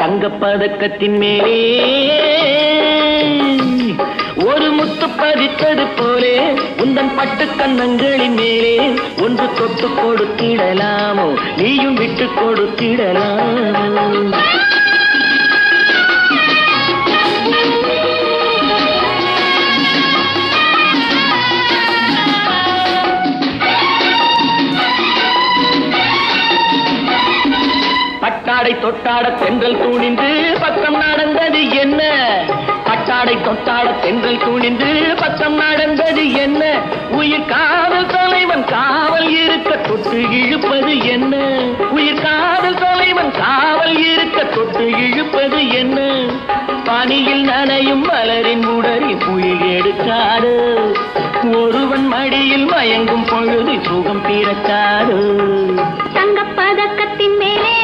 தங்கப்பதக்கத்தின் மேலே ஒரு முத்து பதித்தது போலே உந்தன் பட்டு கன்னங்களின் மேலே ஒன்று தொட்டு கொடுத்திடலாமோ நீயும் விட்டு கொடுத்திடலாமோ பட்டாடை தொட்டாட தென்றல் தூணிந்து பக்கம் நடந்தது என்ன பட்டாடை தொட்டாட தென்றல் தூணிந்து பக்கம் நடந்தது என்ன உயிர் காதல் தலைவன் காவல் இருக்க தொட்டு இழுப்பது என்ன உயிர் காதல் தலைவன் காவல் இருக்க தொட்டு இழுப்பது என்ன பனியில் நனையும் மலரின் உடலில் புயல் எடுக்காது ஒருவன் மடியில் மயங்கும் பொழுது சுகம் பிறக்காது தங்கப்பதக்கத்தின் மேலே